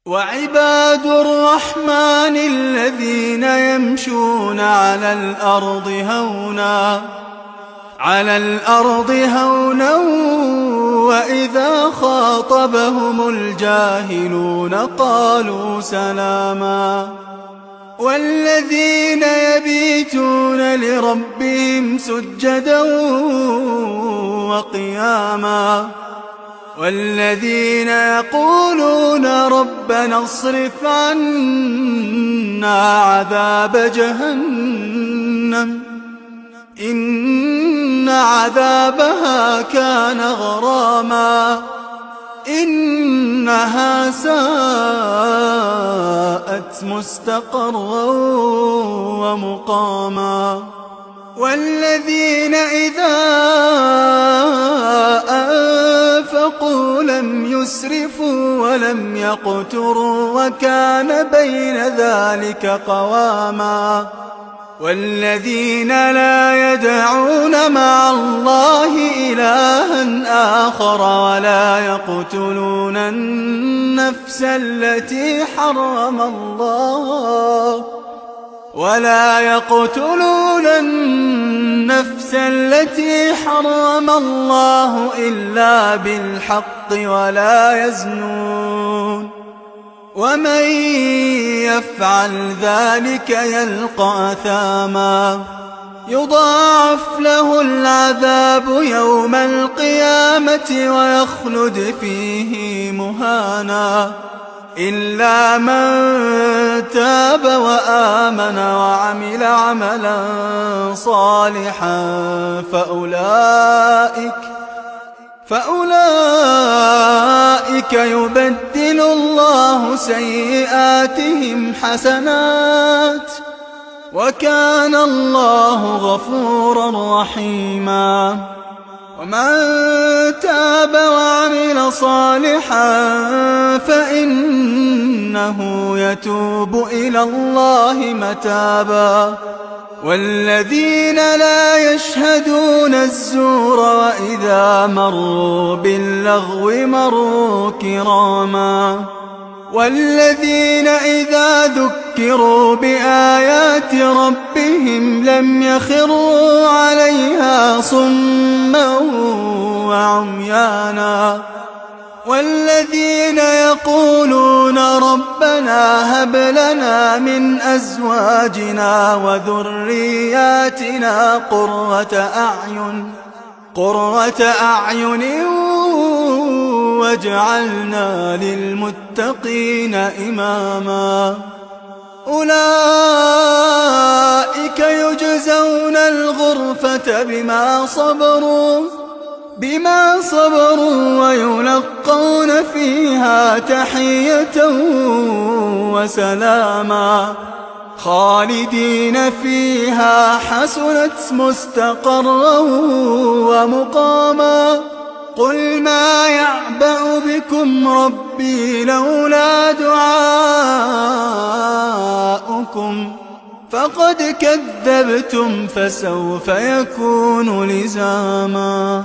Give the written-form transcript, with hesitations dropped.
وعباد الرحمن الذين يمشون على الأرض هونا وإذا خاطبهم الجاهلون قالوا سلاما والذين يبيتون لربهم سجدا وقياما والذين يقولون ربنا اصرف عنا عذاب جهنم إن عذابها كان غراما إنها ساءت مستقرا ومقاما والذين إذا أنفقوا لم يسرفوا ولم يقتروا وكان بين ذلك قواما والذين لا يدعون مع الله إلها آخر ولا يقتلون النفس التي حرم الله إلا بالحق ولا يزنون ومن يفعل ذلك يلقى أثاما يضاعف له العذاب يوم القيامة ويخلد فيه مهانا إلا من تاب وآمن وعمل عملا صالحا فأولئك يبدل الله سيئاتهم حسنات وكان الله غفورا رحيما ومن تاب وعمل صالحا فإنه يتوب إلى الله متابا والذين لا يشهدون الزور وإذا مروا باللغو مروا كراما والذين إذا ذكروا بآيات ربهم لم يخروا عليها صما وعميانا والذين يقولون ربنا هب لنا من أزواجنا وذرياتنا قرة أعين واجعلنا للمتقين إماما أولئك يجزون الغرفة بما صبروا ويلقون فيها تحية وسلاما خالدين فيها حسنت مستقرا ومقاما قل ما يعبأ بكم ربي لولا دعاؤكم فقد كذبتم فسوف يكون لزاما